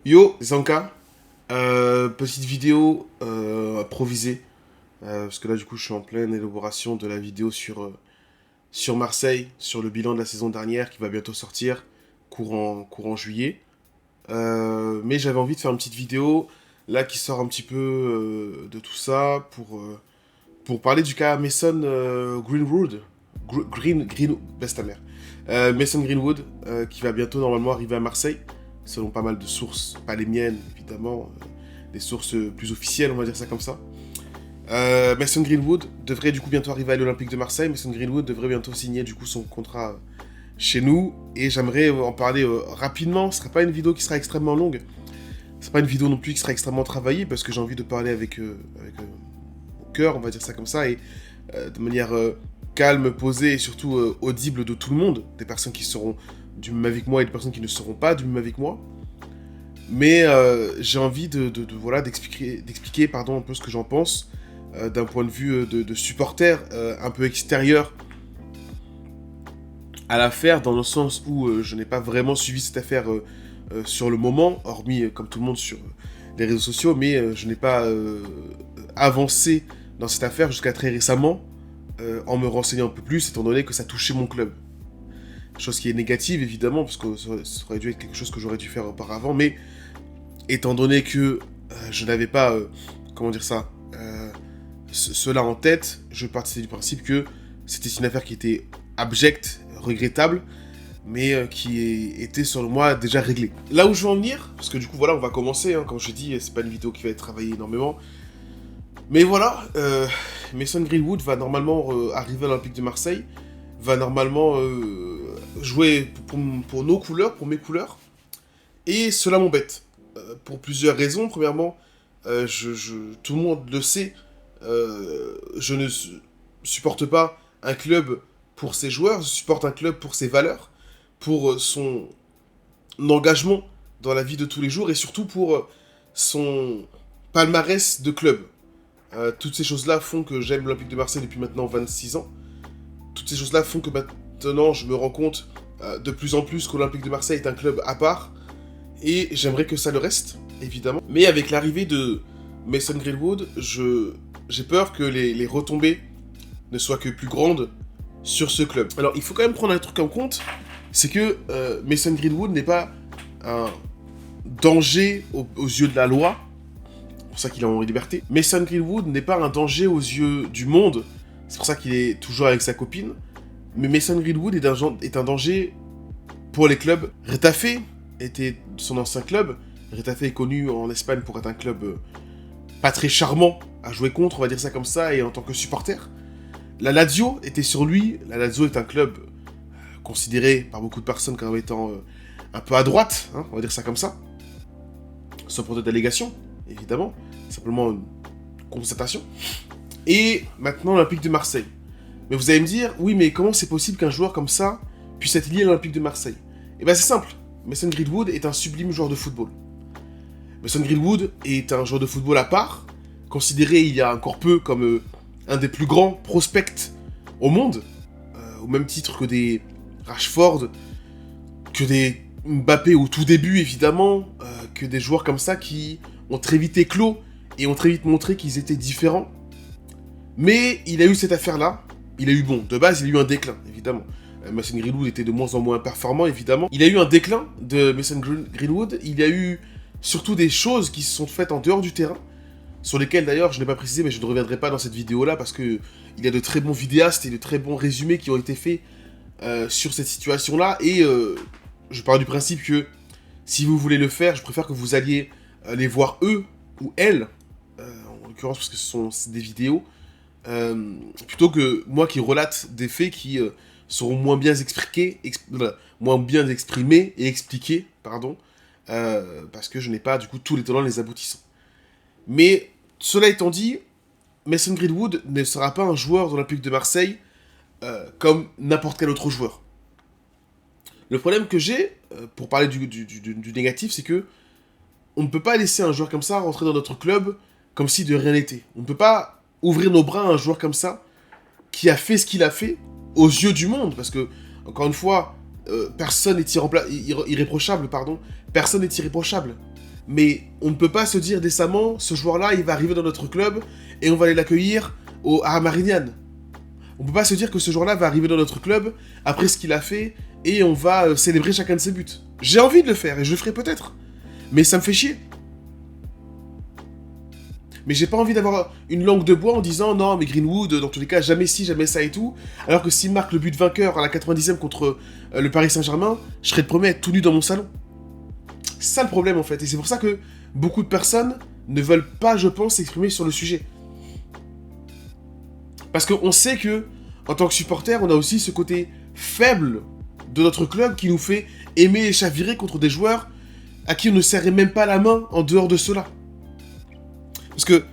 Yo, Zanka, petite vidéo improvisée, parce que là du coup je suis en pleine élaboration de la vidéo sur Marseille, sur le bilan de la saison dernière qui va bientôt sortir, courant juillet. Mais j'avais envie de faire une petite vidéo là qui sort un petit peu de tout ça pour parler du cas Mason Greenwood. Baisse ta mère. Mason Greenwood, qui va bientôt normalement arriver à Marseille, selon pas mal de sources, pas les miennes évidemment, des sources plus officielles, on va dire ça comme ça. Mason Greenwood devrait du coup bientôt arriver à l'Olympique de Marseille. Mason Greenwood devrait bientôt signer du coup son contrat chez nous, et j'aimerais en parler rapidement. Ce sera pas une vidéo qui sera extrêmement longue, c'est pas une vidéo non plus qui sera extrêmement travaillée, parce que j'ai envie de parler avec au cœur, on va dire ça comme ça, et de manière calme, posée et surtout audible de tout le monde, des personnes qui seront du même avec moi et des personnes qui ne seront pas du même avec moi. Mais j'ai envie voilà, d'expliquer pardon, un peu ce que j'en pense d'un point de vue de supporter un peu extérieur à l'affaire, dans le sens où je n'ai pas vraiment suivi cette affaire sur le moment, hormis comme tout le monde sur les réseaux sociaux, mais je n'ai pas avancé dans cette affaire jusqu'à très récemment, en me renseignant un peu plus, étant donné que ça touchait mon club. Chose qui est négative évidemment, parce que ça aurait dû être quelque chose que j'aurais dû faire auparavant, mais étant donné que je n'avais pas, comment dire ça, cela en tête, je partais du principe que c'était une affaire qui était abjecte, regrettable, mais était selon moi déjà réglée. Là où je veux en venir, parce que du coup voilà, on va commencer, hein, comme je dis, c'est pas une vidéo qui va être travaillée énormément, mais voilà, Mason Greenwood va normalement arriver à l'Olympique de Marseille, va normalement jouer pour nos couleurs, pour mes couleurs, et cela m'embête. Pour plusieurs raisons. Premièrement, tout le monde le sait, je ne supporte pas un club pour ses joueurs, je supporte un club pour ses valeurs, pour son engagement dans la vie de tous les jours, et surtout pour son palmarès de club. Toutes ces choses-là font que j'aime l'Olympique de Marseille depuis maintenant 26 ans. Toutes ces choses-là font que maintenant je me rends compte de plus en plus qu'Olympique de Marseille est un club à part, et j'aimerais que ça le reste, évidemment. Mais avec l'arrivée de Mason Greenwood, j'ai peur que les retombées ne soient que plus grandes sur ce club. Alors, il faut quand même prendre un truc en compte, c'est que Mason Greenwood n'est pas un danger aux yeux de la loi, c'est pour ça qu'il est en liberté. Mason Greenwood n'est pas un danger aux yeux du monde, c'est pour ça qu'il est toujours avec sa copine. Mais Mason Greenwood est un danger pour les clubs. Retafe était son ancien club. Retafe est connu en Espagne pour être un club pas très charmant à jouer contre, on va dire ça comme ça, et en tant que supporter. La Lazio était sur lui. La Lazio est un club considéré par beaucoup de personnes comme étant un peu à droite, hein, on va dire ça comme ça. Sans pour de allégation, évidemment. Simplement une constatation. Et maintenant l'Olympique de Marseille. Mais vous allez me dire, oui, mais comment c'est possible qu'un joueur comme ça puisse être lié à l'Olympique de Marseille? Eh bien c'est simple. Mason Greenwood est un sublime joueur de football. Mason Greenwood est un joueur de football à part, considéré il y a encore peu comme un des plus grands prospects au monde, au même titre que des Rashford, que des Mbappé au tout début évidemment, que des joueurs comme ça qui ont très vite éclos et ont très vite montré qu'ils étaient différents. Mais il a eu cette affaire-là, il a eu de base il a eu un déclin évidemment. Mason Greenwood était de moins en moins performant, évidemment. Il y a eu un déclin de Mason Greenwood. Il y a eu surtout des choses qui se sont faites en dehors du terrain, sur lesquelles d'ailleurs je n'ai pas précisé, mais je ne reviendrai pas dans cette vidéo-là, parce qu'il y a de très bons vidéastes et de très bons résumés qui ont été faits sur cette situation-là. Et je pars du principe que si vous voulez le faire, je préfère que vous alliez les voir eux ou elles, en l'occurrence parce que c'est des vidéos, plutôt que moi qui relate des faits qui seront moins bien moins bien exprimés et expliqués, pardon, parce que je n'ai pas du coup tous les tenants et les aboutissants. Mais cela étant dit, Mason Greenwood ne sera pas un joueur de l'Olympique de Marseille comme n'importe quel autre joueur. Le problème que j'ai, pour parler du négatif, c'est que on ne peut pas laisser un joueur comme ça rentrer dans notre club comme si de rien n'était. On ne peut pas ouvrir nos bras à un joueur comme ça qui a fait ce qu'il a fait aux yeux du monde, parce que, encore une fois, personne n'est irréprochable, pardon. Personne n'est irréprochable. Mais on ne peut pas se dire décemment, ce joueur-là, il va arriver dans notre club et on va aller l'accueillir à Marignane. On ne peut pas se dire que ce joueur-là va arriver dans notre club après ce qu'il a fait et on va célébrer chacun de ses buts. J'ai envie de le faire et je le ferai peut-être. Mais ça me fait chier. Mais j'ai pas envie d'avoir une langue de bois en disant non, mais Greenwood, dans tous les cas, jamais ci, jamais ça et tout. Alors que s'il marque le but vainqueur à la 90e contre le Paris Saint-Germain, je serais le premier à être tout nu dans mon salon. C'est ça le problème en fait. Et c'est pour ça que beaucoup de personnes ne veulent pas, je pense, s'exprimer sur le sujet. Parce qu'on sait que, en tant que supporter, on a aussi ce côté faible de notre club qui nous fait aimer et chavirer contre des joueurs à qui on ne serrait même pas la main en dehors de cela. Parce que,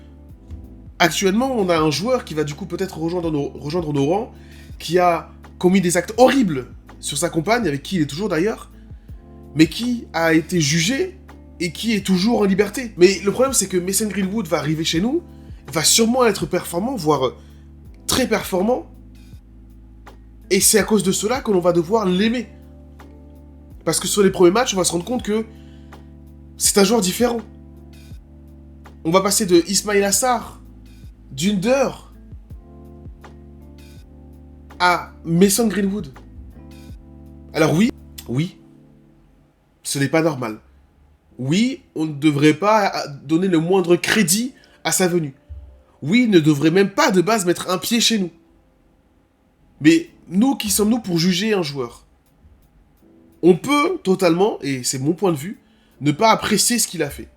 actuellement, on a un joueur qui va du coup peut-être rejoindre nos rangs, qui a commis des actes horribles sur sa compagne, avec qui il est toujours d'ailleurs, mais qui a été jugé et qui est toujours en liberté. Mais le problème, c'est que Mason Greenwood va arriver chez nous, va sûrement être performant, voire très performant, et c'est à cause de cela que l'on va devoir l'aimer. Parce que sur les premiers matchs, on va se rendre compte que c'est un joueur différent. On va passer de Ismail Assar, d'Under, à Mason Greenwood. Alors oui, ce n'est pas normal. Oui, on ne devrait pas donner le moindre crédit à sa venue. Oui, il ne devrait même pas de base mettre un pied chez nous. Mais nous, qui sommes-nous pour juger un joueur? On peut totalement, et c'est mon point de vue, ne pas apprécier ce qu'il a fait.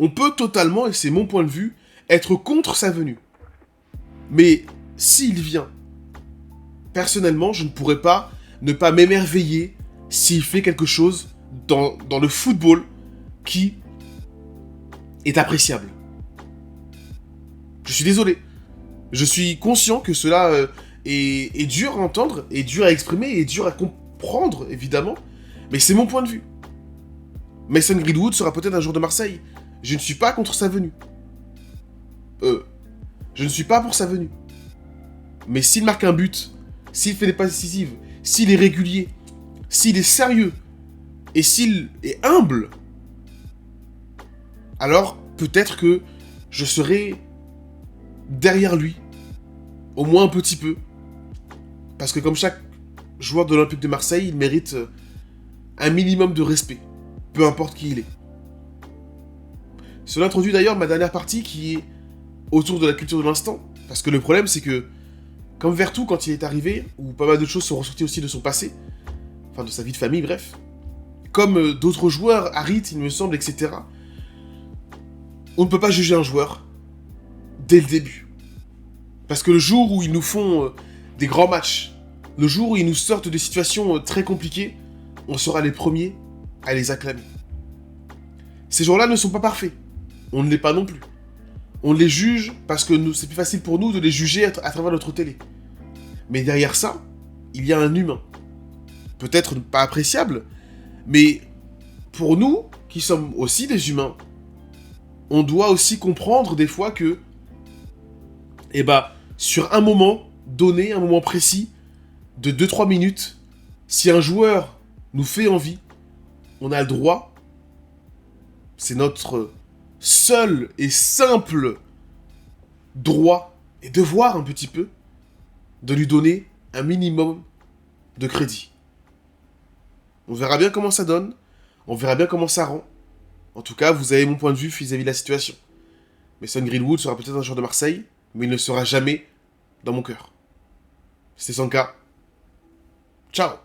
On peut totalement, et c'est mon point de vue, être contre sa venue. Mais s'il vient, personnellement, je ne pourrais pas ne pas m'émerveiller s'il fait quelque chose dans le football qui est appréciable. Je suis désolé. Je suis conscient que cela est dur à entendre, est dur à exprimer, est dur à comprendre, évidemment. Mais c'est mon point de vue. Mason Greenwood sera peut-être un joueur de Marseille. Je ne suis pas contre sa venue. Je ne suis pas pour sa venue. Mais s'il marque un but, s'il fait des passes décisives, s'il est régulier, s'il est sérieux, et s'il est humble, alors peut-être que je serai derrière lui, au moins un petit peu. Parce que comme chaque joueur de l'Olympique de Marseille, il mérite un minimum de respect, peu importe qui il est. Cela introduit d'ailleurs ma dernière partie qui est autour de la culture de l'instant. Parce que le problème, c'est que, comme Vertou, quand il est arrivé, où pas mal de choses sont ressorties aussi de son passé, enfin de sa vie de famille, bref, comme d'autres joueurs, Harit, il me semble, etc., on ne peut pas juger un joueur dès le début. Parce que le jour où ils nous font des grands matchs, le jour où ils nous sortent de situations très compliquées, on sera les premiers à les acclamer. Ces jours-là ne sont pas parfaits. On ne l'est pas non plus. On les juge parce que c'est plus facile pour nous de les juger à travers notre télé. Mais derrière ça, il y a un humain. Peut-être pas appréciable, mais pour nous, qui sommes aussi des humains, on doit aussi comprendre des fois que, sur un moment donné, un moment précis, de 2-3 minutes, si un joueur nous fait envie, on a le droit, c'est notre seul et simple droit et devoir un petit peu, de lui donner un minimum de crédit. On verra bien comment ça donne, on verra bien comment ça rend. En tout cas, vous avez mon point de vue vis-à-vis de la situation. Mason Greenwood sera peut-être un joueur de Marseille, mais il ne sera jamais dans mon cœur. C'était Sanka. Ciao.